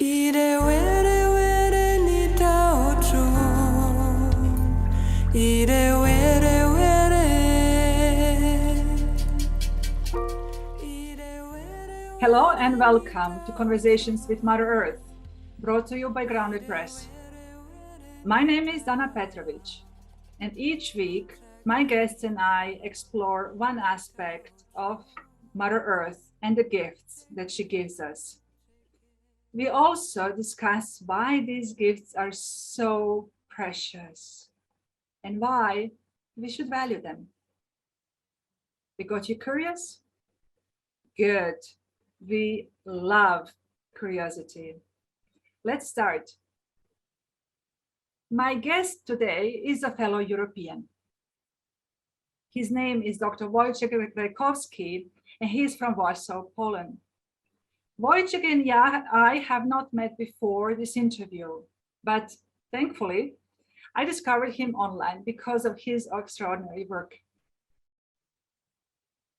Hello and welcome to Conversations with Mother Earth, brought to you by Grounded Press. My name is Dana Petrovic, and each week my guests and I explore one aspect of Mother Earth and the gifts that she gives us. We also discuss why these gifts are so precious and why we should value them. We got you curious? Good. We love curiosity. Let's start. My guest today is a fellow European. His name is Dr. Wojciech Grajkowski, and he's from Warsaw, Poland. Wojciech and I have not met before this interview, but thankfully, I discovered him online because of his extraordinary work.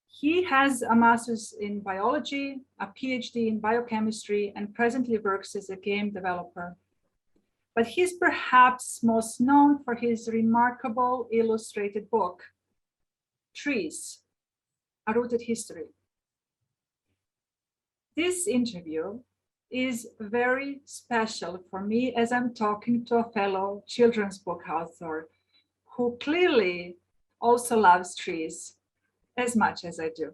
He has a master's in biology, a PhD in biochemistry, and presently works as a game developer. But he's perhaps most known for his remarkable illustrated book, Trees, A Rooted History. This interview is very special for me as I'm talking to a fellow children's book author who clearly also loves trees as much as I do.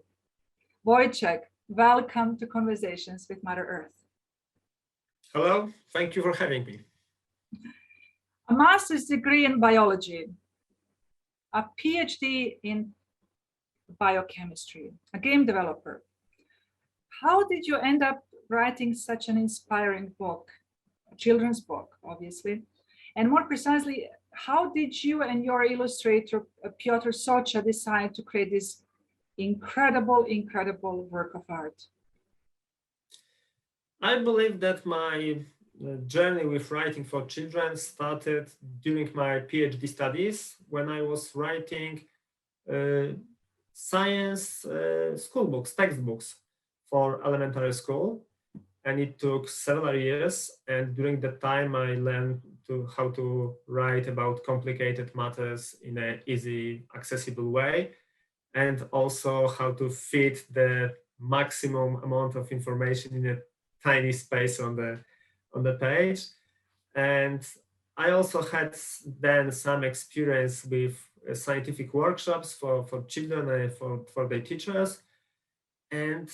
Wojciech, welcome to Conversations with Mother Earth. Hello, thank you for having me. A master's degree in biology, a PhD in biochemistry, a game developer. How did you end up writing such an inspiring book, a children's book, obviously? And more precisely, how did you and your illustrator, Piotr Socha, decide to create this incredible work of art? I believe that my journey with writing for children started during my PhD studies when I was writing science school books, textbooks for elementary school. And it took several years. And during that time, I learned how to write about complicated matters in an easy, accessible way, and also how to fit the maximum amount of information in a tiny space on the page. And I also had then some experience with scientific workshops for children and for their teachers. And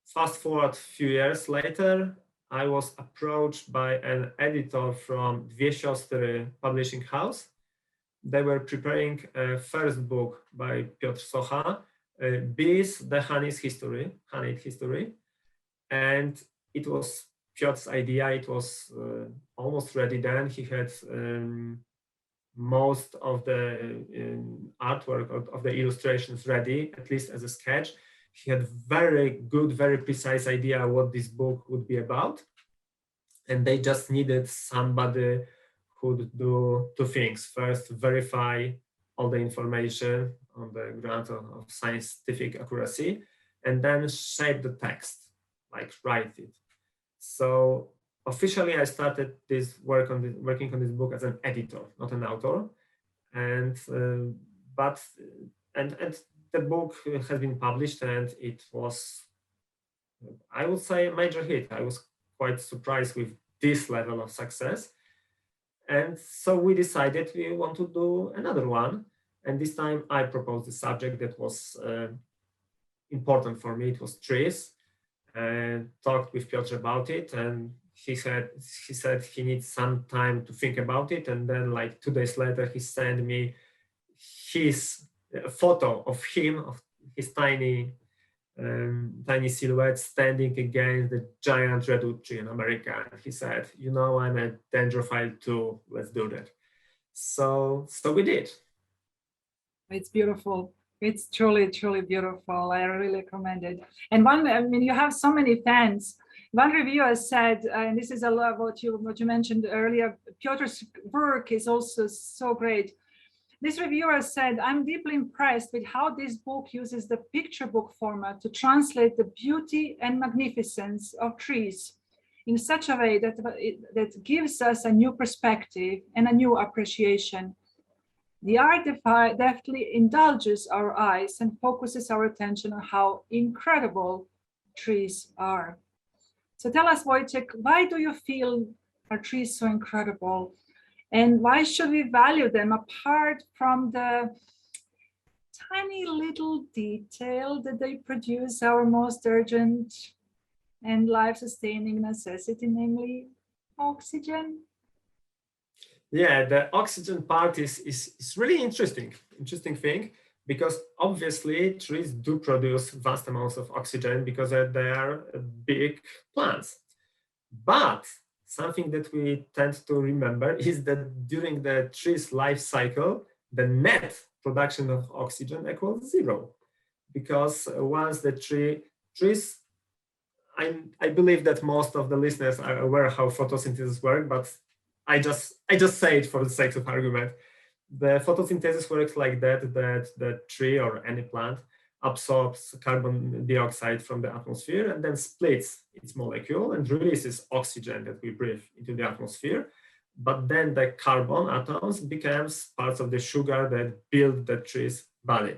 fast forward a few years later, I was approached by an editor from Dwie Siostry publishing house. They were preparing a first book by Piotr Socha, Bees, the Honeyed History. And it was Piotr's idea. It was almost ready then. He had most of the artwork of the illustrations ready, at least as a sketch. He had very good, very precise idea what this book would be about. And they just needed somebody who would do two things. First, verify all the information on the ground of scientific accuracy, and then shape the text, like write it. So officially, I started this working on this book as an editor, not an author. And the book has been published, and it was, I would say, a major hit. I was quite surprised with this level of success. And so we decided we want to do another one. And this time I proposed a subject that was important for me. It was trees, and talked with Piotr about it. And he said he needs some time to think about it. And then like 2 days later, he sent me his photo of him, of his tiny silhouette standing against the giant redwood tree in America. And he said, I'm a dendrophile too, let's do that. So we did. It's beautiful. It's truly beautiful. I really recommend it. And you have so many fans. One reviewer said, and this is a lot what you mentioned earlier, Piotr's work is also so great. This reviewer said, I'm deeply impressed with how this book uses the picture book format to translate the beauty and magnificence of trees in such a way that gives us a new perspective and a new appreciation. The art deftly indulges our eyes and focuses our attention on how incredible trees are. So tell us, Wojciech, why do you feel are trees so incredible? And why should we value them apart from the tiny little detail that they produce our most urgent and life-sustaining necessity, namely oxygen? Yeah, the oxygen part is really interesting thing, because obviously trees do produce vast amounts of oxygen because they are big plants. But something that we tend to remember is that during the tree's life cycle, the net production of oxygen equals zero, because once the trees, I believe that most of the listeners are aware how photosynthesis works, but I just say it for the sake of argument. The photosynthesis works like that the tree or any plant absorbs carbon dioxide from the atmosphere and then splits its molecule and releases oxygen that we breathe into the atmosphere. But then the carbon atoms becomes parts of the sugar that build the tree's body.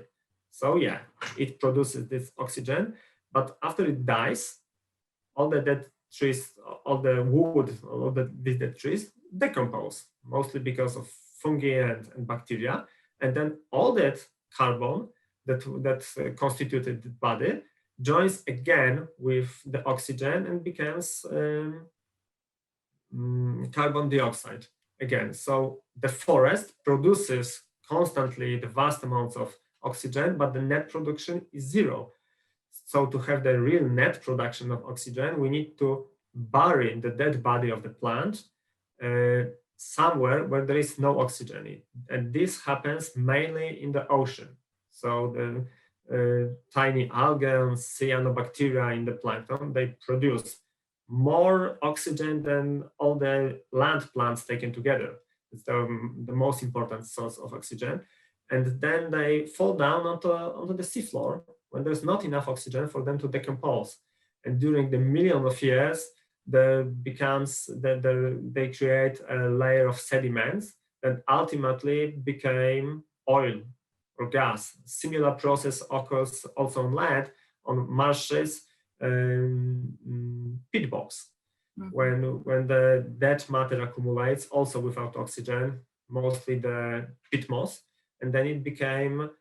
So yeah, it produces this oxygen, but after it dies, all the dead trees, all the wood, all the dead trees decompose, mostly because of fungi and bacteria. And then all that carbon that constituted the body joins again with the oxygen and becomes carbon dioxide again. So the forest produces constantly the vast amounts of oxygen, but the net production is zero. So to have the real net production of oxygen, we need to bury the dead body of the plant somewhere where there is no oxygen. And this happens mainly in the ocean. So the tiny algae and cyanobacteria in the plankton, they produce more oxygen than all the land plants taken together. It's the most important source of oxygen. And then they fall down onto the seafloor when there's not enough oxygen for them to decompose. And during the million of years, they create a layer of sediments that ultimately became oil or gas. Similar process occurs also on land, on marshes, peat bogs. When the dead matter accumulates, also without oxygen, mostly the peat moss, and then it became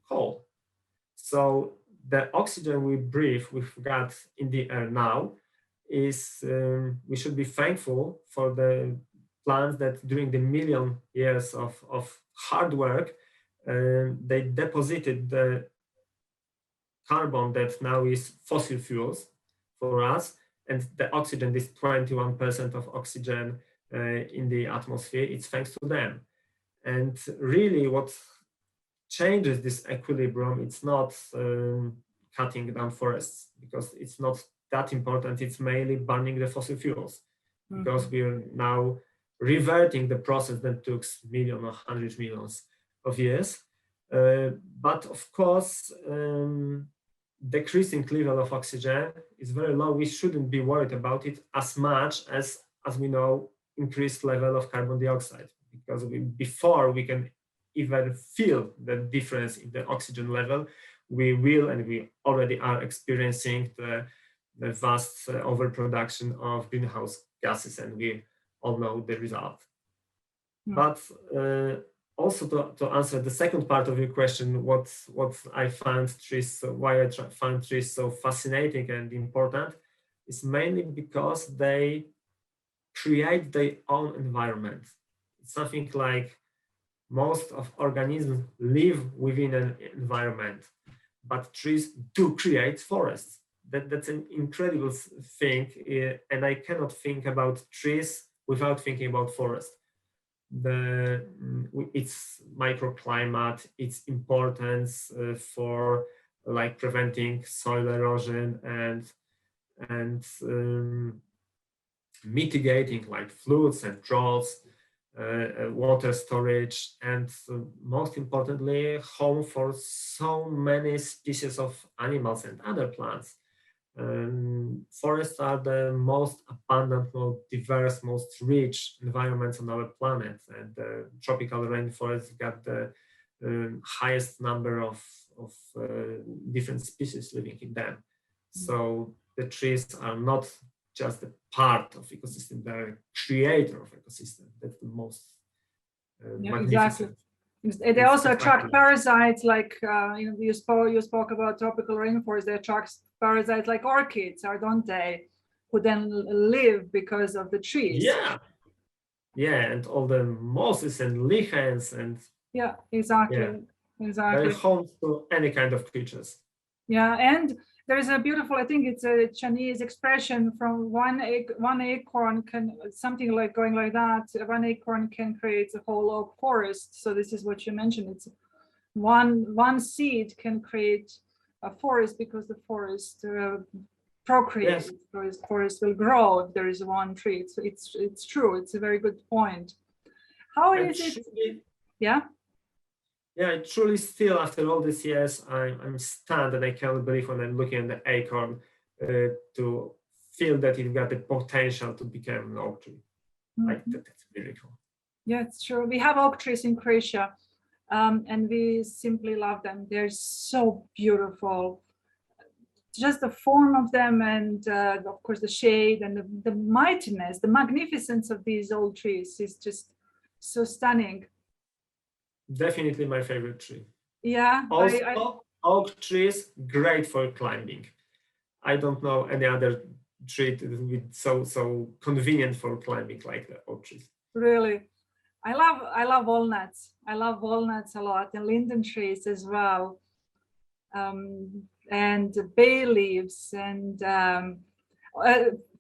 coal. So the oxygen we breathe, we've got in the air now, is we should be thankful for the plants that during the million years of hard work, they deposited the carbon that now is fossil fuels for us, and the oxygen, this 21% of oxygen in the atmosphere, it's thanks to them. And really what changes this equilibrium, it's not cutting down forests, because it's not that important. It's mainly burning the fossil fuels, because we're now reverting the process that took millions or hundreds of millions of years. But of course, decreasing level of oxygen is very low. We shouldn't be worried about it as much as we know increased level of carbon dioxide, because before we can even feel the difference in the oxygen level, we will, and we already are experiencing the vast overproduction of greenhouse gases, and we all know the result. But also to answer the second part of your question, what I find trees, why I find trees so fascinating and important, is mainly because they create their own environment. It's something like most of organisms live within an environment, but trees do create forests. That's an incredible thing, and I cannot think about trees without thinking about forest. Its microclimate, its importance for like preventing soil erosion and mitigating like floods and droughts, water storage, and most importantly, home for so many species of animals and other plants. Forests are the most abundant, most diverse, most rich environments on our planet, and the tropical rainforest got the highest number of different species living in them. So the trees are not just a part of ecosystem; they're a creator of ecosystem. That's the most magnificent. Exactly. They also attract parasites like you spoke about tropical rainforest. They attract parasites like orchids, or don't they? Who then live because of the trees. Yeah, and all the mosses and lichens and exactly. They're home to any kind of creatures. Yeah, and there is a beautiful, I think it's a Chinese expression from one acorn can, something like going like that, one acorn can create a whole oak forest. So this is what you mentioned. It's one seed can create a forest because the forest procreates. Yes. Forest will grow if there is one tree. It's true. It's a very good point. How is it? Yeah. Yeah, truly still after all these years, I'm stunned and I can't believe when I'm looking at the acorn to feel that it got the potential to become an oak tree. Like that's really cool. Yeah, it's true. We have oak trees in Croatia and we simply love them. They're so beautiful. Just the form of them and of course the shade and the mightiness, the magnificence of these old trees is just so stunning. Definitely my favorite tree. Yeah. Also, oak trees, great for climbing. I don't know any other tree with so convenient for climbing like the oak trees. Really, I love walnuts. I love walnuts a lot, and linden trees as well, and bay leaves and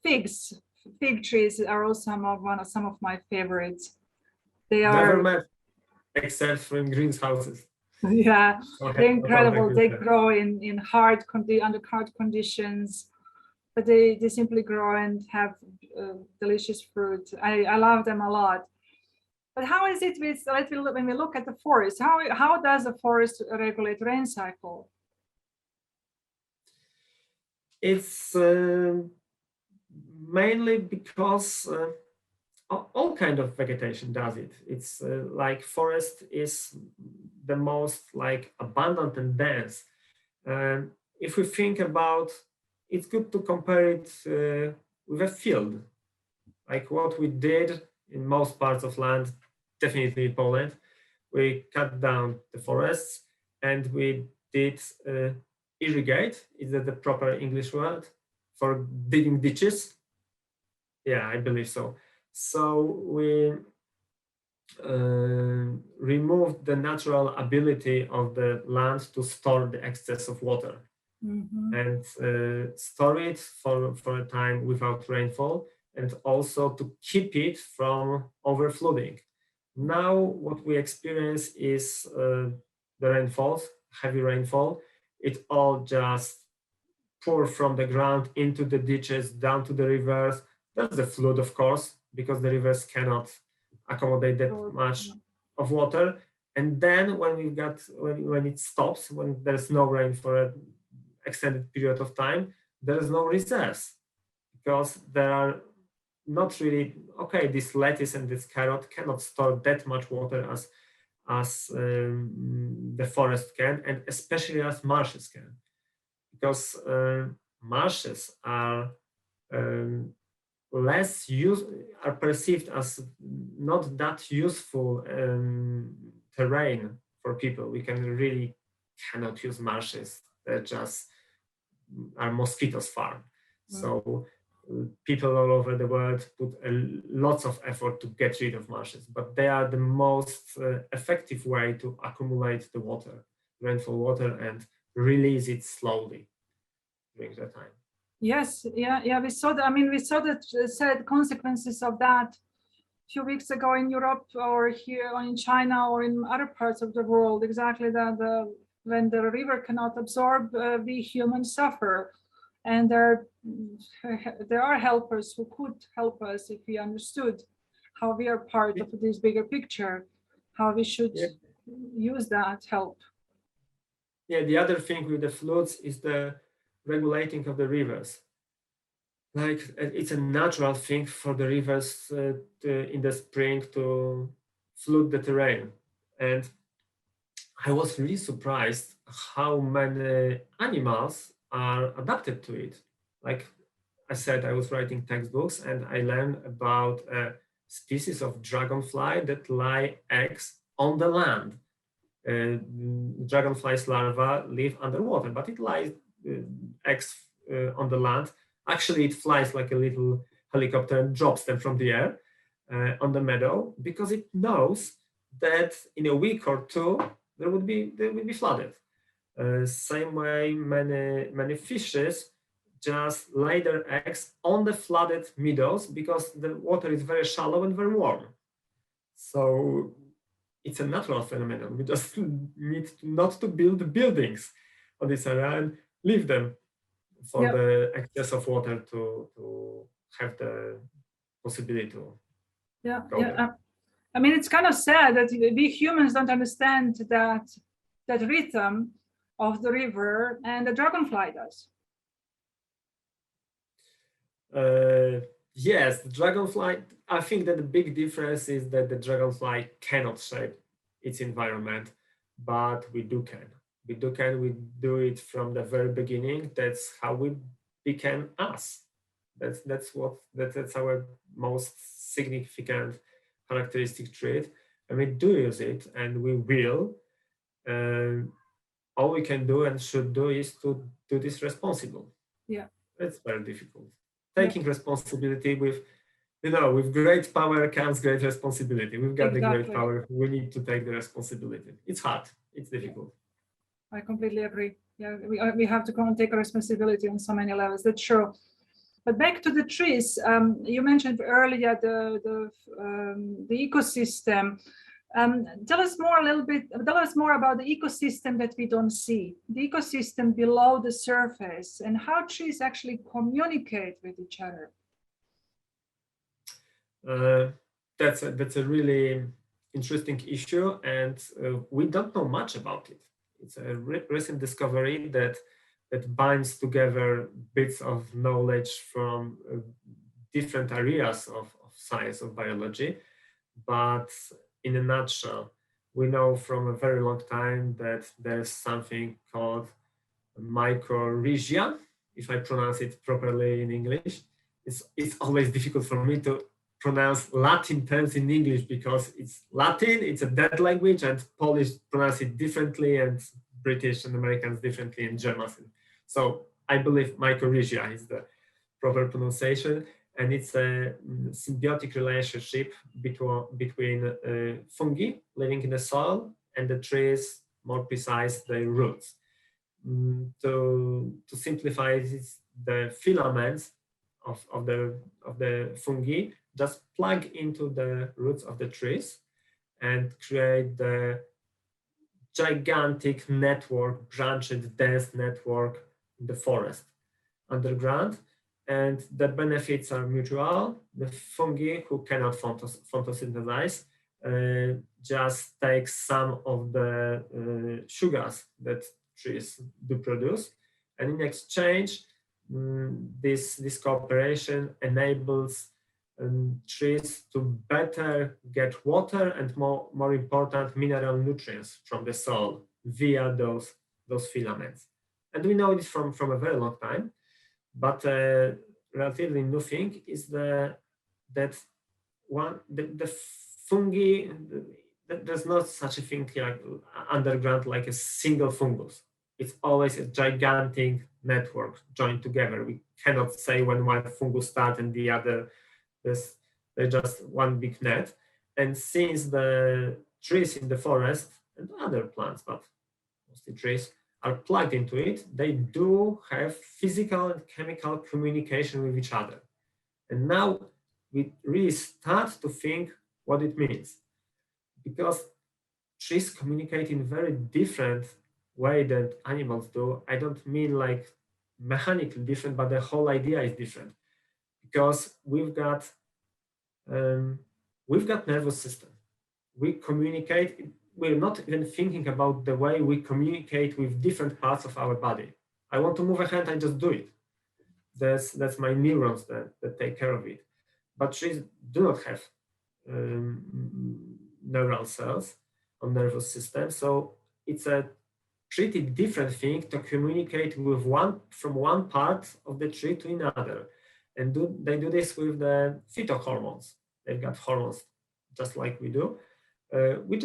figs. Fig trees are also some of my favorites. They are. Never met. Except for in greenhouses. Yeah, they're incredible. They grow in under hard conditions, but they simply grow and have delicious fruit. I love them a lot. But how is it with when we look at the forest? How does the forest regulate rain cycle? It's mainly because all kind of vegetation does it. It's like forest is the most like abundant and dense. If we think about, it's good to compare it with a field, like what we did in most parts of land, definitely Poland. We cut down the forests and we did irrigate. Is that the proper English word for digging ditches? Yeah, I believe so. So we removed the natural ability of the land to store the excess of water and store it for a time without rainfall, and also to keep it from overflooding. Now what we experience is the rainfalls, heavy rainfall. It all just pour from the ground into the ditches, down to the rivers. That's the flood, of course, because the rivers cannot accommodate that much of water. And then when it stops, when there's no rain for an extended period of time, there is no reserves, because there are not really, this lettuce and this carrot cannot store that much water as the forest can, and especially as marshes can, because marshes are are perceived as not that useful terrain for people. We cannot use marshes. They're just are mosquitoes farm. So people all over the world put lots of effort to get rid of marshes, but they are the most effective way to accumulate the water, rainfall water, and release it slowly during that time. Yes, yeah, we saw that. I mean, we saw the sad consequences of that a few weeks ago in Europe, or here, or in China, or in other parts of the world. Exactly that when the river cannot absorb, we humans suffer. And there are helpers who could help us if we understood how we are part of this bigger picture, how we should use that help. Yeah, the other thing with the floods is the regulating of the rivers. Like it's a natural thing for the rivers in the spring to flood the terrain. And I was really surprised how many animals are adapted to it. Like I said, I was writing textbooks and I learned about a species of dragonfly that lay eggs on the land. Dragonfly's larvae live underwater, but it lays eggs on the land. Actually, it flies like a little helicopter and drops them from the air on the meadow because it knows that in a week or two they will be flooded. Same way, many fishes just lay their eggs on the flooded meadows because the water is very shallow and very warm. So it's a natural phenomenon. We just need not to build buildings on this area and leave them for the excess of water to have the possibility to go there. I mean, it's kind of sad that we humans don't understand that rhythm of the river, and the dragonfly does. Yes, the dragonfly, I think that the big difference is that the dragonfly cannot shape its environment, but we do can. We do it from the very beginning. That's how we became us. That's our most significant characteristic trait, and we do use it, and we will. All we can do and should do is to do this responsible. Yeah, it's very difficult. Taking responsibility with great power comes great responsibility. We've got the great power. We need to take the responsibility. It's hard. It's difficult. I completely agree. Yeah, we have to take a responsibility on so many levels. That's true. But back to the trees, you mentioned earlier the ecosystem. Tell us more about the ecosystem that we don't see, the ecosystem below the surface, and how trees actually communicate with each other. That's a really interesting issue, and we don't know much about it. It's a recent discovery that binds together bits of knowledge from different areas of science, of biology. But in a nutshell, we know from a very long time that there's something called mycorrhizae, if I pronounce it properly in English. It's always difficult for me to pronounce Latin terms in English because it's Latin, it's a dead language, and Polish pronounce it differently, and British and Americans differently, and Germans. So I believe mycorrhizae is the proper pronunciation, and it's a symbiotic relationship between fungi living in the soil and the trees, more precise, their roots. To simplify it, the filaments of the fungi just plug into the roots of the trees and create the gigantic network, branched, dense network in the forest underground. And the benefits are mutual. The fungi, who cannot photosynthesize, just take some of the sugars that trees do produce, and in exchange, this cooperation enables trees to better get water and more important mineral nutrients from the soil via those filaments. And we know this from a very long time. But relatively new thing is that the fungi, there's not such a thing like underground like a single fungus. It's always a gigantic network joined together. We cannot say when one fungus starts and the other, they're just one big net. And since the trees in the forest and other plants, but mostly trees, are plugged into it, they do have physical and chemical communication with each other. And now we really start to think what it means. Because trees communicate in a very different way than animals do. I don't mean like mechanically different, but the whole idea is different. Because we've got nervous system. We communicate. We're not even thinking about the way we communicate with different parts of our body. I want to move a hand, I just do it. That's my neurons that take care of it. But trees do not have neural cells or nervous system, so it's a pretty different thing to communicate with from one part of the tree to another. And they do this with the phytohormones. They've got hormones just like we do, which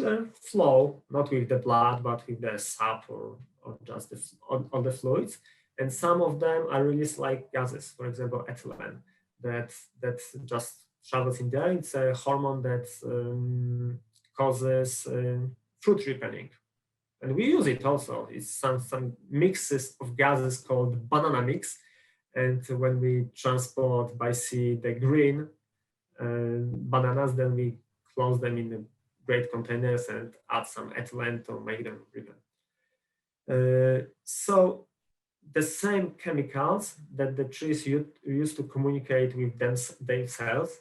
flow not with the blood, but with the sap or just on the fluids. And some of them are released like gases, for example, ethylene, that just travels in there. It's a hormone that causes fruit ripening. And we use it also. It's some mixes of gases called banana mix. And when we transport by sea the green bananas, then we close them in the great containers and add some ethylene to make them ripen. So the same chemicals that the trees use to communicate with themselves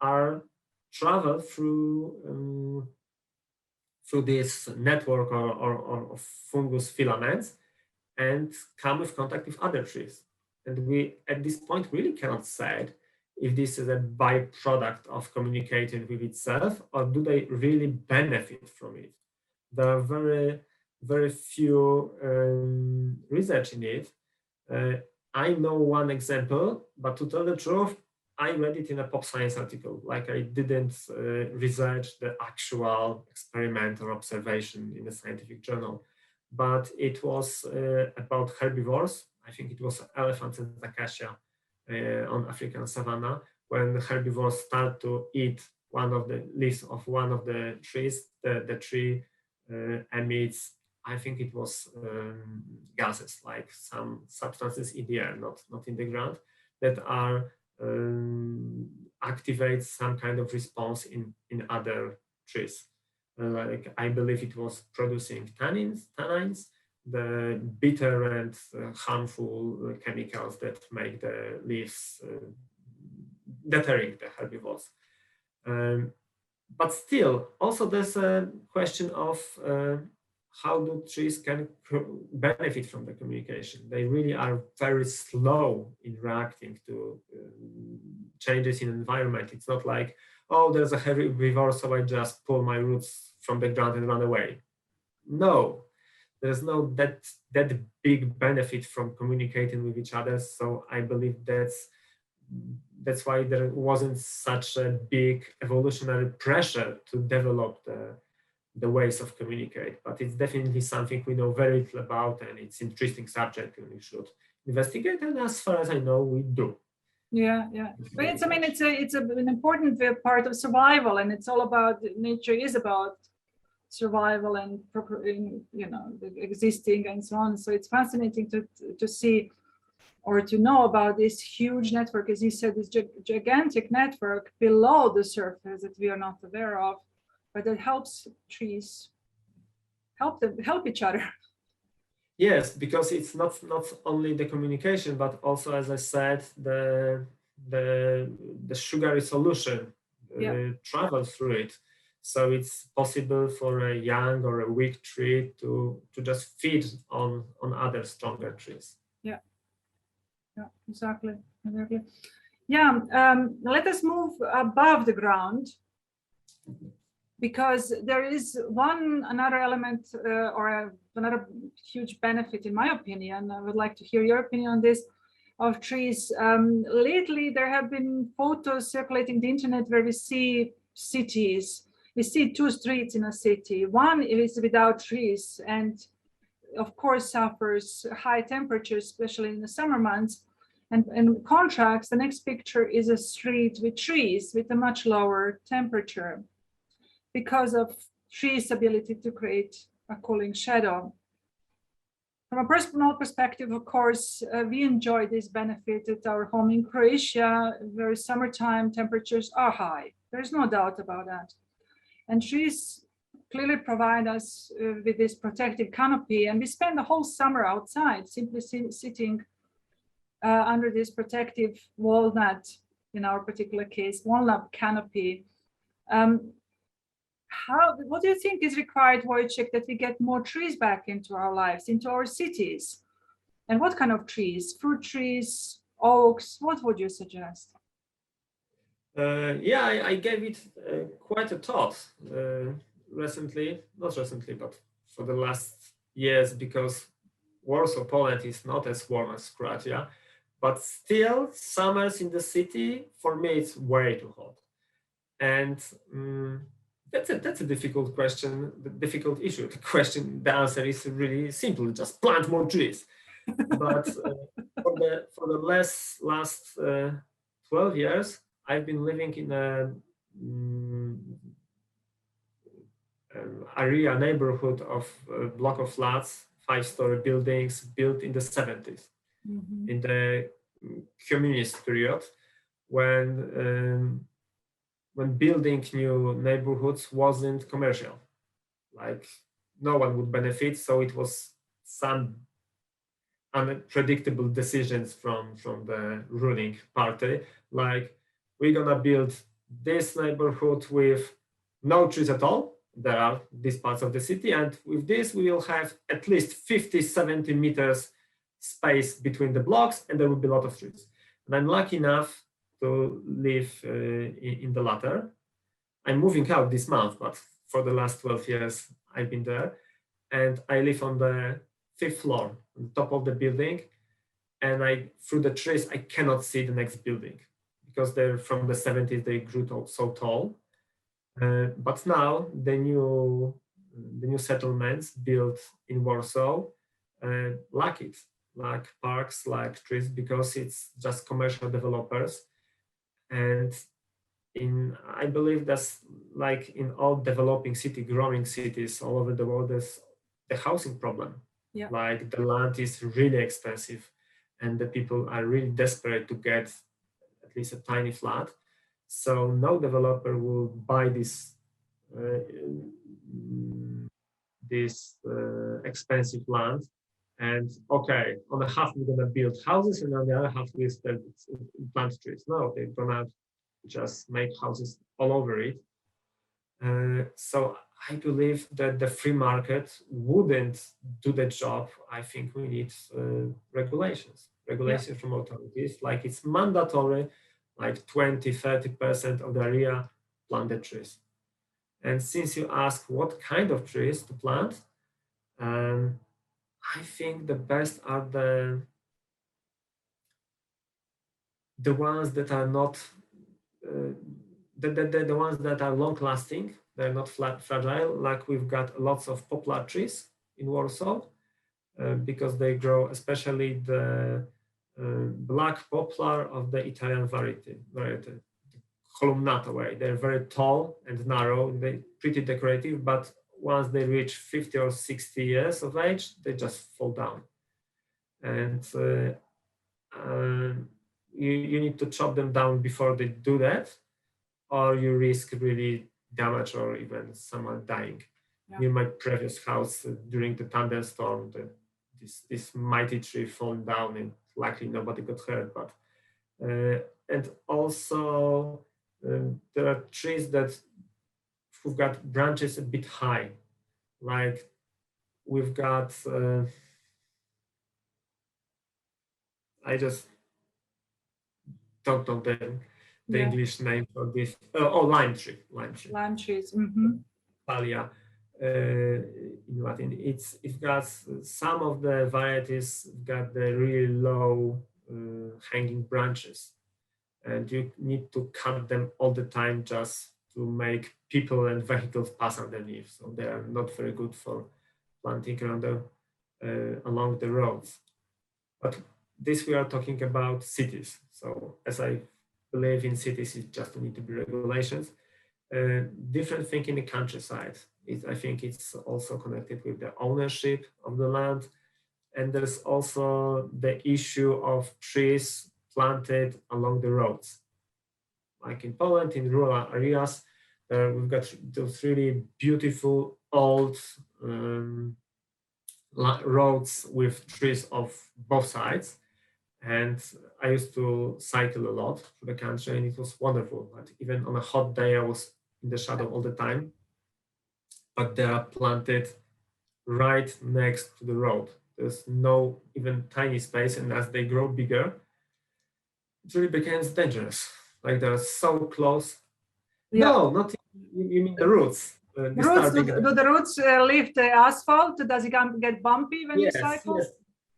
are traveled through this network or fungus filaments and come with contact with other trees. And we, at this point, really cannot say if this is a byproduct of communicating with itself, or do they really benefit from it? There are very, very few research in it. I know one example, but to tell the truth, I read it in a pop science article. Like, I didn't research the actual experiment or observation in a scientific journal, but it was about herbivores. I think it was elephants and acacia on African savanna. When the herbivores start to eat one of the leaves of one of the trees, the tree emits, I think it was gases, like some substances in the air, not in the ground, that are activate some kind of response in other trees. Like, I believe it was producing tannins, the bitter and harmful chemicals that make the leaves deterring the herbivores. But still, also there's a question of how do trees can benefit from the communication. They really are very slow in reacting to changes in environment. It's not like, oh, there's a herbivore, so I just pull my roots from the ground and run away. No, there's no that big benefit from communicating with each other. So I believe that's why there wasn't such a big evolutionary pressure to develop the ways of communicate. But it's definitely something we know very little about, and it's an interesting subject and we should investigate. And as far as I know, we do. Yeah. But it's an important part of survival, and it's all about, nature is about survival and existing and so on. So it's fascinating to see or to know about this huge network, as you said, this gigantic network below the surface that we are not aware of, but that helps trees help each other. Yes, because it's not only the communication, but also, as I said, the sugary solution travels through it. So it's possible for a young or a weak tree to just feed on other stronger trees. Yeah, exactly. Yeah, let us move above the ground, because there is another element another huge benefit, in my opinion. I would like to hear your opinion on this, of trees. Lately, there have been photos circulating the internet where we see cities. We see two streets in a city. One is without trees and, of course, suffers high temperatures, especially in the summer months. And in contrast, the next picture is a street with trees with a much lower temperature, because of trees' ability to create a cooling shadow. From a personal perspective, of course, we enjoy this benefit at our home in Croatia, where summertime temperatures are high. There's no doubt about that. And trees clearly provide us with this protective canopy, and we spend the whole summer outside, simply sitting under this protective walnut, in our particular case, walnut canopy. What do you think is required, Wojciech, that we get more trees back into our lives, into our cities? And what kind of trees? Fruit trees, oaks? What would you suggest? Yeah, I gave it quite a thought recently, not recently, but for the last years, because Warsaw, Poland is not as warm as Croatia, but still summers in the city, for me, it's way too hot. And that's a difficult question, the difficult issue. The answer is really simple: just plant more trees. But for the last 12 years, I've been living in a mm, area neighborhood of a block of flats, 5-story buildings built in the 70s, Mhm. in the communist period, when building new neighborhoods wasn't commercial. Like no one would benefit, so it was some unpredictable decisions from the ruling party, like we're gonna build this neighborhood with no trees at all. There are these parts of the city, and with this we will have at least 50-70 meters space between the blocks, and there will be a lot of trees. And I'm lucky enough to live in the latter. I'm moving out this month, but for the last 12 years I've been there, and I live on the 5th floor, on the top of the building, and I through the trees I cannot see the next building because they're from the 70s. They grew so tall, but now the new settlements built in Warsaw lack it, lack parks, like trees, because it's just commercial developers. And I believe that's like in all developing growing cities all over the world, there's the housing problem. Yeah. Like the land is really expensive, and the people are really desperate to get at least a tiny flat. So no developer will buy uh, expensive land. And okay, on the half we're gonna build houses, and on the other half we plant trees. No, they're gonna just make houses all over it. So I believe that the free market wouldn't do the job. I think we need regulations from authorities, like it's mandatory, like 20-30% of the area planted trees. And since you ask what kind of trees to plant, um, I think the best are the ones that are not uh, the ones that are long lasting. They're not fragile. Like we've got lots of poplar trees in Warsaw because they grow, especially the black poplar of the Italian variety, columnata way. They're very tall and narrow. They're pretty decorative, but once they reach 50 or 60 years of age, they just fall down. And you need to chop them down before they do that, or you risk really damage or even someone dying. Yeah. Near my previous house, during the thunderstorm, this mighty tree fallen down, and luckily nobody got hurt. But and also there are trees that who've got branches a bit high, like we've got. I just don't know the Yeah. English name for this. Oh, lime tree, Lime trees. Mm-hmm. Thalia, in Latin. It's got some of the varieties got the really low hanging branches, and you need to cut them all the time just to make people and vehicles pass underneath. So they are not very good for planting along the roads. But this we are talking about cities. So as I believe in cities, it just need to be regulations. Different thing in the countryside. I think it's also connected with the ownership of the land. And there's also the issue of trees planted along the roads. Like in Poland, in rural areas, we've got those really beautiful old roads with trees of both sides. And I used to cycle a lot through the country, and it was wonderful. But even on a hot day, I was in the shadow all the time. But they are planted right next to the road. there's no even tiny space, and as they grow bigger, it really becomes dangerous. Like they're so close. Yeah. No, not you mean the roots. The roots, do the roots lift the asphalt? Does it get bumpy when you cycle? Yes.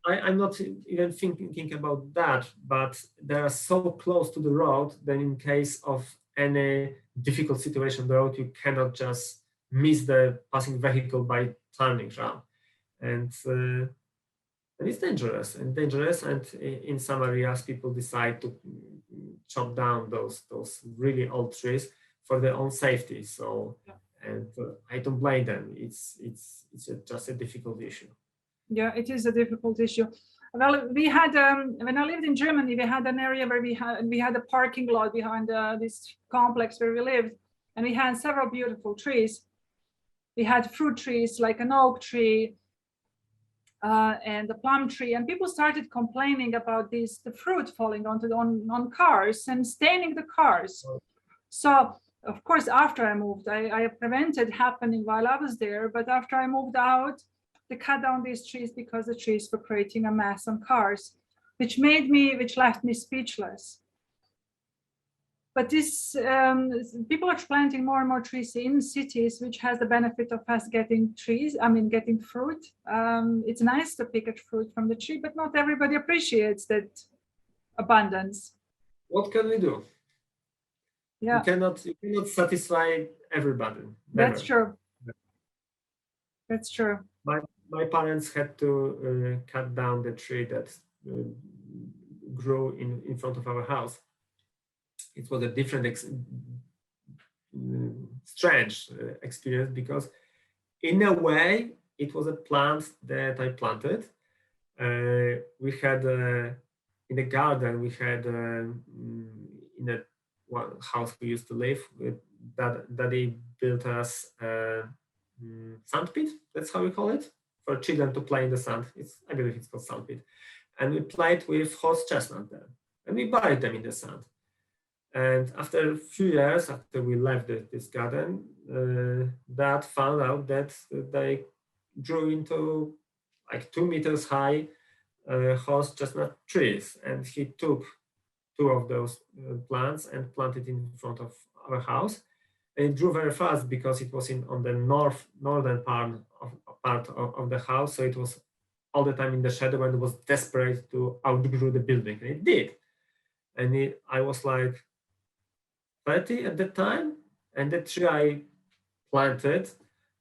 I'm not even thinking about that, but they are so close to the road that in case of any difficult situation on the road, you cannot just miss the passing vehicle by turning around. And it's dangerous, and in some areas people decide to chop down those really old trees for their own safety. So, and I don't blame them. It's just a difficult issue. Yeah, it is a difficult issue. Well, we had when I lived in Germany, we had an area where we had a parking lot behind this complex where we lived, and we had several beautiful trees. We had fruit trees like an oak tree and a plum tree, and people started complaining about the fruit falling on cars and staining the cars. So of course, after I moved, I prevented happening while I was there, but after I moved out, they cut down these trees because the trees were creating a mess on cars, which left me speechless. But this people are planting more and more trees in cities, which has the benefit of us getting getting fruit. It's nice to pick a fruit from the tree, but not everybody appreciates that abundance. What can we do? Yeah, you cannot satisfy everybody. Never. That's true. That's true. My parents had to cut down the tree that grew in front of our house. It was a different, strange experience, because in a way it was a plant that I planted. We had in the garden, we had in a one house we used to live with, that they built us sand pit. That's how we call it, for children to play in the sand. I believe it's called sand pit. And we played with horse chestnut there, and we buried them in the sand. And after a few years, after we left this garden, Dad found out that they grew into like 2 meters high horse chestnut trees. And he took 2 of those plants and planted in front of our house. And it grew very fast because it was on the northern part of the house. So it was all the time in the shadow, and it was desperate to outgrow the building. And it did. And I was like 30 at the time, and the tree I planted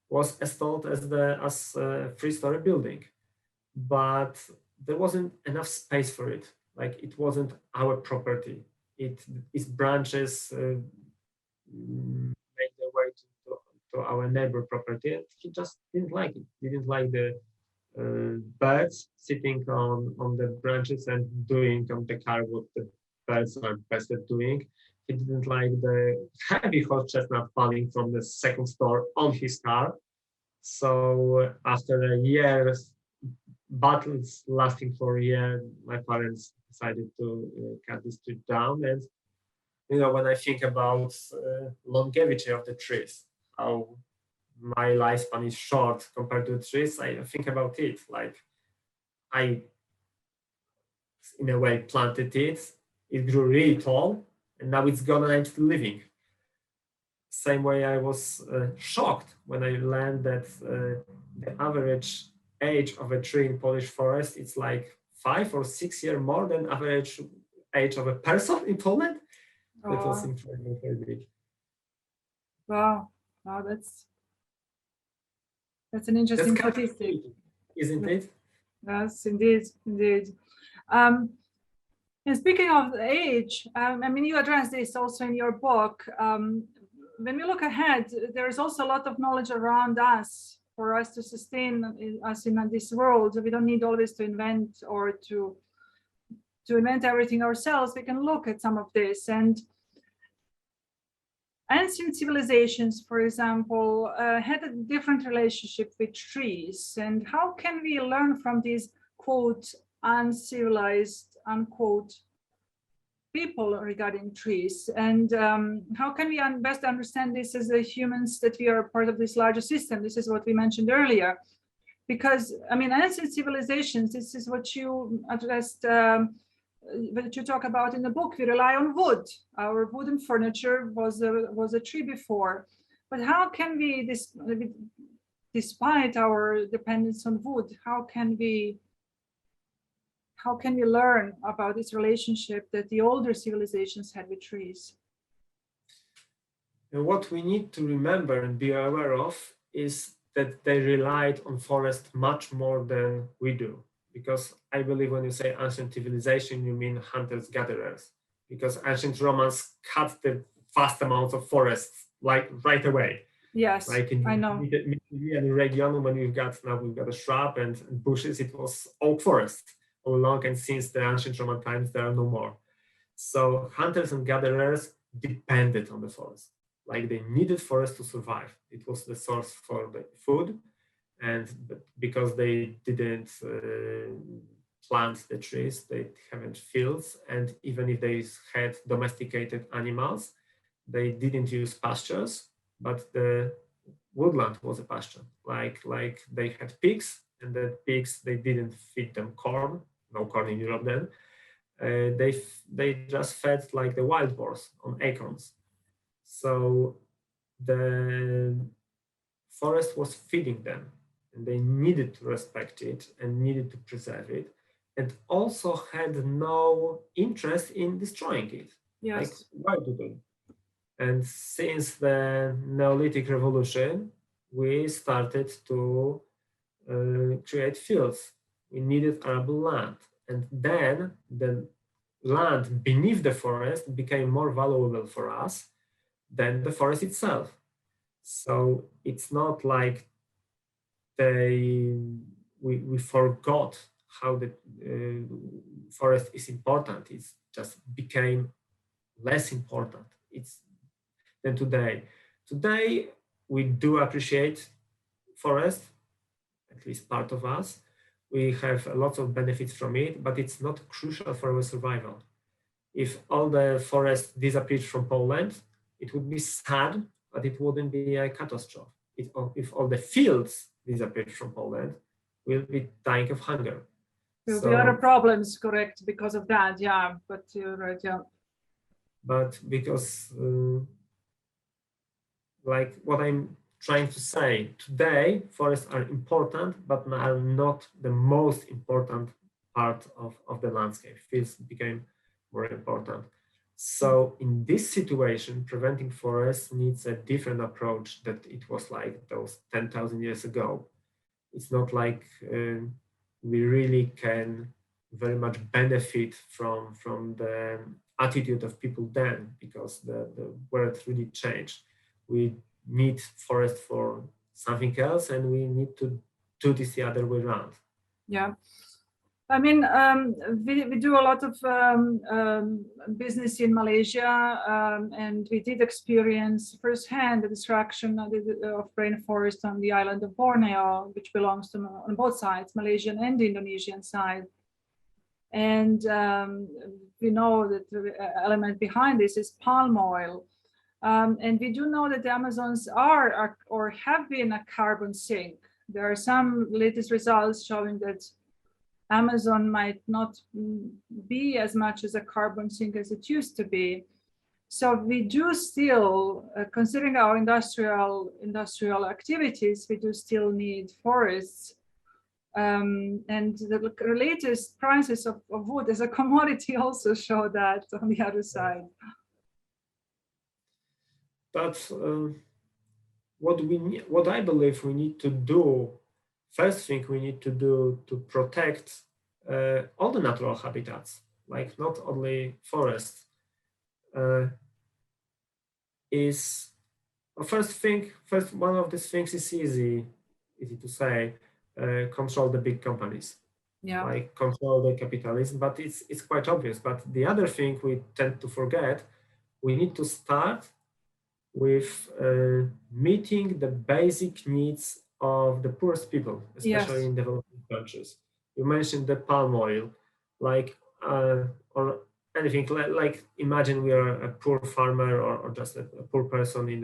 was installed as a 3-story building, but there wasn't enough space for it. Like, it wasn't our property. Its branches made their way to our neighbor property, and he just didn't like it. He didn't like the birds sitting on the branches and doing on the car what the birds are best at doing. He didn't like the heavy horse chestnut falling from the 2nd floor on his car. So after a year's battles lasting for a year, my parents decided to cut this tree down. And when I think about longevity of the trees, how my lifespan is short compared to the trees, I think about it. Like, I, in a way, planted it. It grew really tall, and now it's gone and I'm still living. Same way, I was shocked when I learned that the average age of a tree in Polish forest, it's like 5 or 6 years more than average age of a person in Poland. That was incredible. Wow, that's an interesting statistic, isn't it? Yes, indeed. And speaking of age, you address this also in your book. When we look ahead, there is also a lot of knowledge around us for us to sustain us in this world. We don't need always to invent or to invent everything ourselves. We can look at some of this. And ancient civilizations, for example, had a different relationship with trees. And how can we learn from these, quote, uncivilized, unquote, people regarding trees? And how can we best understand this as the humans, that we are part of this larger system? This is what we mentioned earlier. because I mean, ancient civilizations, this is what you addressed, what you talk about in the book. We rely on wood. Our wooden furniture was a tree before, but how can we, despite our dependence on wood, how can we learn about this relationship that the older civilizations had with trees? And what we need to remember and be aware of is that they relied on forest much more than we do. Because I believe when you say ancient civilization, you mean hunters-gatherers. Because ancient Romans cut the vast amounts of forests like right away. Yes, like in I know. Mediterranean region, when we've got a shrub and bushes, it was oak forest all along, and since the ancient Roman times, there are no more. So hunters and gatherers depended on the forest. Like they needed forest to survive. It was the source for the food, and because they didn't plant the trees, they haven't fields, and even if they had domesticated animals, they didn't use pastures, but the woodland was a pasture. Like they had pigs, and the pigs, they didn't feed them corn, no corn in Europe then. They just fed like the wild boars on acorns. So the forest was feeding them, and they needed to respect it and needed to preserve it, and also had no interest in destroying it. Yes. Like, why do they? And since the Neolithic Revolution, we started to create fields. We needed arable land. And then the land beneath the forest became more valuable for us than the forest itself. So it's not like we forgot how the forest is important. It just became less important than today. Today, we do appreciate forest, at least part of us. We have lots of benefits from it, but it's not crucial for our survival. If all the forest disappeared from Poland, it would be sad, but it wouldn't be a catastrophe. If all the fields disappeared from Poland, we'll be dying of hunger. There'll be other problems, correct, because of that, yeah, but you're right, yeah. But because, like what I'm trying to say, today, forests are important, but are not the most important part of the landscape. Fields became more important. So in this situation, preventing forests needs a different approach that it was like those 10,000 years ago. It's not like we really can very much benefit from the attitude of people then, because the world really changed. We need forest for something else, and we need to do this the other way around. Yeah. I mean, we do a lot of business in Malaysia, and we did experience firsthand the destruction of rainforest on the island of Borneo, which belongs to on both sides, Malaysian and Indonesian side. And we know that the element behind this is palm oil. And we do know that the Amazons are or have been a carbon sink. There are some latest results showing that Amazon might not be as much as a carbon sink as it used to be. So we do still, considering our industrial activities, we do still need forests. And the latest prices of wood as a commodity also show that on the other side. But what I believe we need to do, first thing we need to do to protect all the natural habitats, like not only forests, is first one of these things is easy to say, control the big companies. Yeah. Like control the capitalism, but it's quite obvious. But the other thing we tend to forget, we need to start with meeting the basic needs of the poorest people, especially in developing countries. You mentioned the palm oil, like or anything like imagine we are a poor farmer or just a poor person in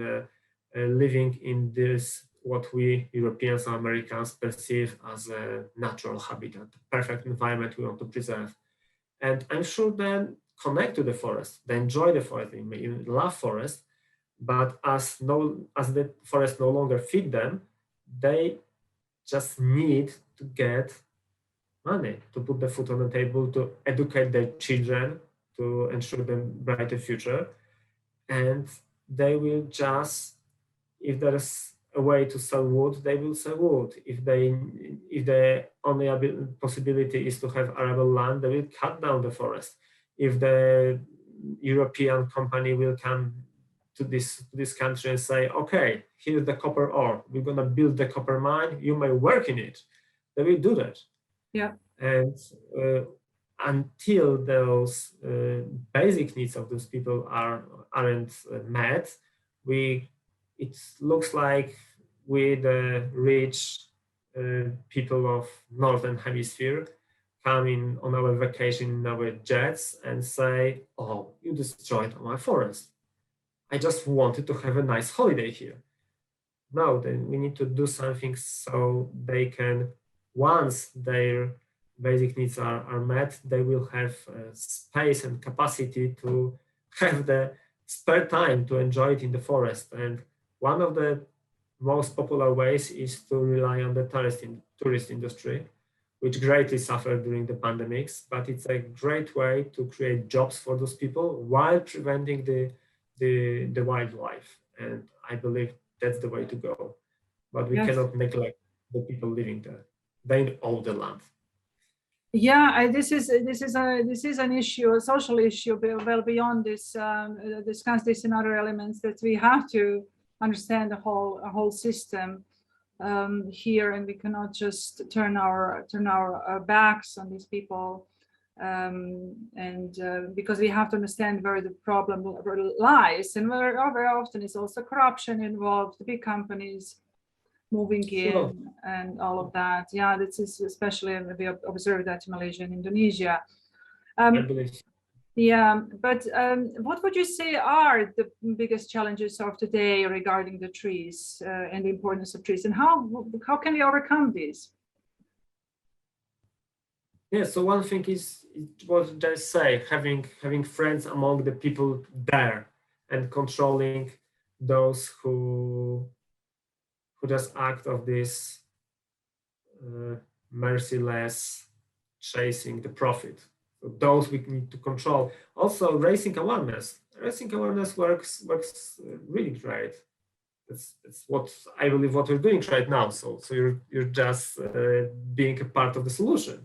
living in this what we Europeans or Americans perceive as a natural habitat, perfect environment we want to preserve. And I'm sure they connect to the forest, they enjoy the forest, they may even love forest, but as the forest no longer feed them, they just need to get money to put the food on the table, to educate their children, to ensure them brighter future. And they will just, if there's a way to sell wood, they will sell wood. If the only possibility is to have arable land, they will cut down the forest. If the European company will come to this country and say, okay, here's the copper ore, we're gonna build the copper mine, you may work in it, they will do that. Yeah. And until those basic needs of those people aren't met, it looks like we, the rich people of Northern Hemisphere, come in on our vacation in our jets and say, oh, you destroyed my forest. I just wanted to have a nice holiday here. No, then we need to do something so they can, once their basic needs are met, they will have space and capacity to have the spare time to enjoy it in the forest. And one of the most popular ways is to rely on the tourist industry, which greatly suffered during the pandemics, but it's a great way to create jobs for those people while preventing the wildlife. And I believe that's the way to go. But we Yes. cannot neglect the people living there. They own the land. Yeah, this is an issue, a social issue, well beyond this. Discuss this in other elements, that we have to understand the whole system here, and we cannot just turn our backs on these people, and because we have to understand where the problem lies, and where very often is also corruption involved, big companies moving in, Sure. and all of that. Yeah, this is especially, we observe that in Malaysia and Indonesia. I believe. Yeah, but what would you say are the biggest challenges of today regarding the trees and the importance of trees, and how can we overcome these? Yeah, so one thing is what I say, having friends among the people there and controlling those who just act of this merciless chasing the profit. So those we need to control. Also, raising awareness. Raising awareness works really great. That's what I believe what we're doing right now. So you're just being a part of the solution.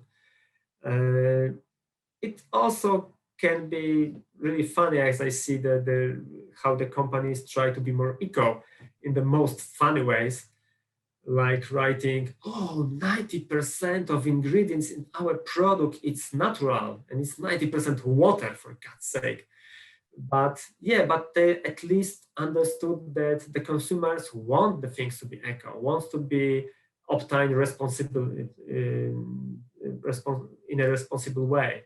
It also can be really funny as I see how the companies try to be more eco in the most funny ways, like writing, oh, 90% of ingredients in our product, it's natural and it's 90% water, for God's sake. But yeah, but they at least understood that the consumers want the things to be eco, wants to be obtained in a responsible way.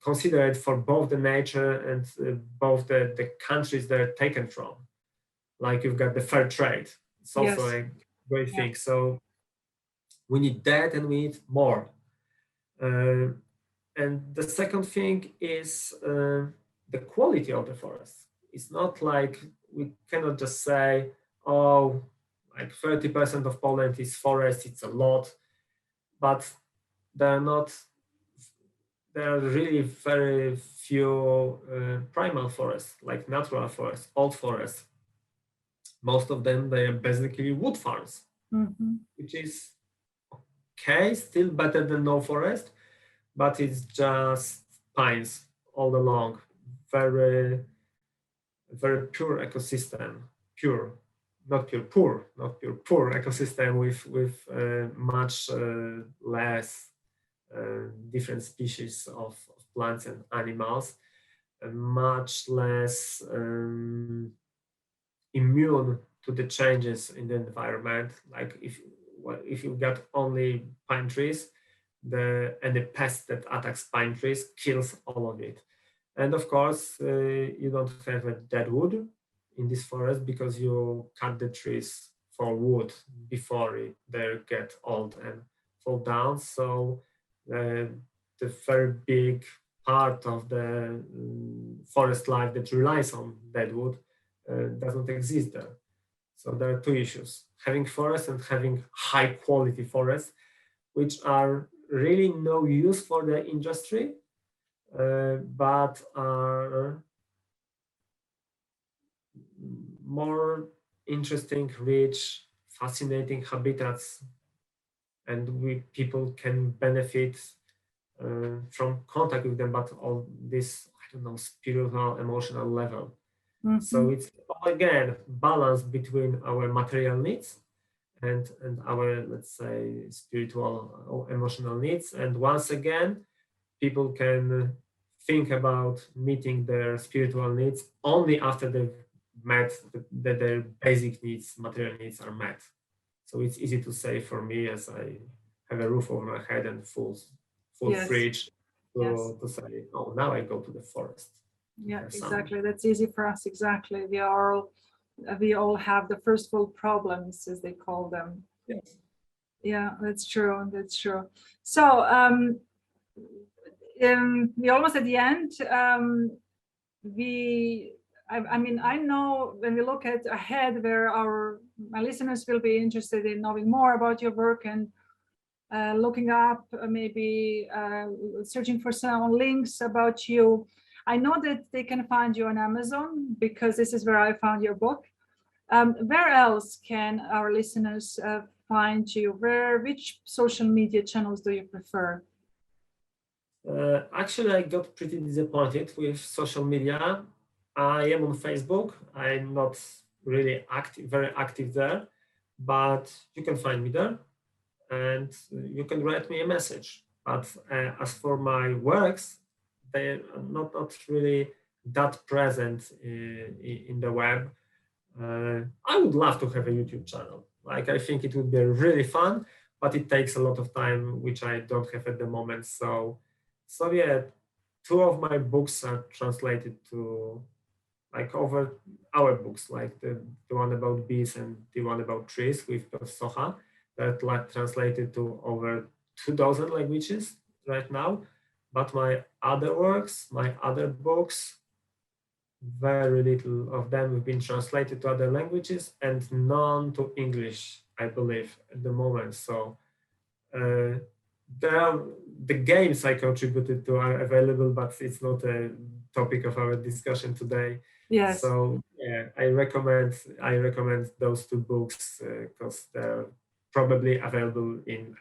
Considered for both the nature and both the countries they're taken from. Like you've got the fair trade. It's also Yes. a great thing. So we need that and we need more. And the second thing is the quality of the forest. It's not like we cannot just say, oh, like 30% of Poland is forest, it's a lot, but there are really very few primal forests, like natural forests, old forests. Most of them, they are basically wood farms, which is okay, still better than no forest, but it's just pines all along. Very, very pure ecosystem. Pure, not pure, poor, not pure, poor ecosystem with much less different species of plants and animals, much less immune to the changes in the environment. Like if you've got only pine trees, the pest that attacks pine trees kills all of it. And of course, you don't have a dead wood in this forest because you cut the trees for wood before they get old and fall down. So the very big part of the forest life that relies on dead wood doesn't exist there. So there are two issues: having forest and having high quality forests, which are really no use for the industry, but are more interesting, rich, fascinating habitats, and people can benefit from contact with them, but on this, I don't know, spiritual, emotional level. So it's again balance between our material needs and our, let's say, spiritual or emotional needs. And once again, people can think about meeting their spiritual needs only after they've met that their basic needs, material needs, are met. So it's easy to say for me, as I have a roof over my head and full Yes. fridge, Yes. to say, oh, now I go to the forest. Yeah, exactly. That's easy for us. Exactly. We all have the first world problems, as they call them. Yes. Yeah, that's true. That's true. So we're almost at the end. I mean, I know when we look at ahead, where my listeners will be interested in knowing more about your work and looking up, maybe searching for some links about you. I know that they can find you on Amazon, because this is where I found your book. Where else can our listeners find you? Which social media channels do you prefer? Actually, I got pretty disappointed with social media. I am on Facebook. I'm not really very active there, but you can find me there, and you can write me a message. But as for my works, they're not really that present in the web. I would love to have a YouTube channel. Like, I think it would be really fun, but it takes a lot of time, which I don't have at the moment. So yeah, two of my books are translated to, like, over our books, like the one about bees and the one about trees with Soha, that like translated to over 2,000 languages right now. But my other works, my other books, very little of them have been translated to other languages, and none to English, I believe, at the moment. So the games I contributed to are available, but it's not a topic of our discussion today. Yes. So yeah, I recommend those two books because they're probably available in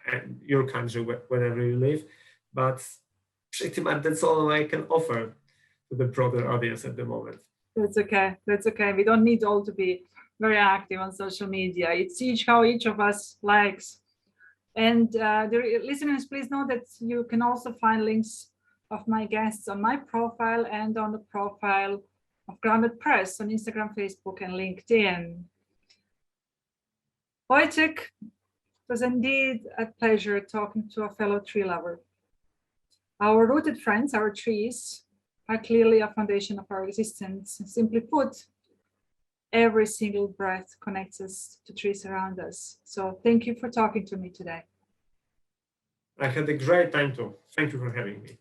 your country whenever you live. But pretty much that's all I can offer to the broader audience at the moment. That's okay. That's okay. We don't need all to be very active on social media. It's how each of us likes. And the listeners, please know that you can also find links of my guests on my profile and on the profile of Grounded Press on Instagram, Facebook, and LinkedIn. Wojciech, it was indeed a pleasure talking to a fellow tree lover. Our rooted friends, our trees, are clearly a foundation of our existence. Simply put, every single breath connects us to trees around us. So thank you for talking to me today. I had a great time too. Thank you for having me.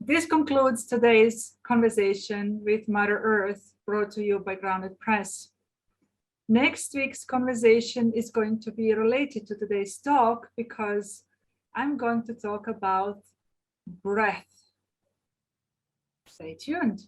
This concludes today's conversation with Mother Earth, brought to you by Grounded Press. Next week's conversation is going to be related to today's talk, because I'm going to talk about breath. Stay tuned.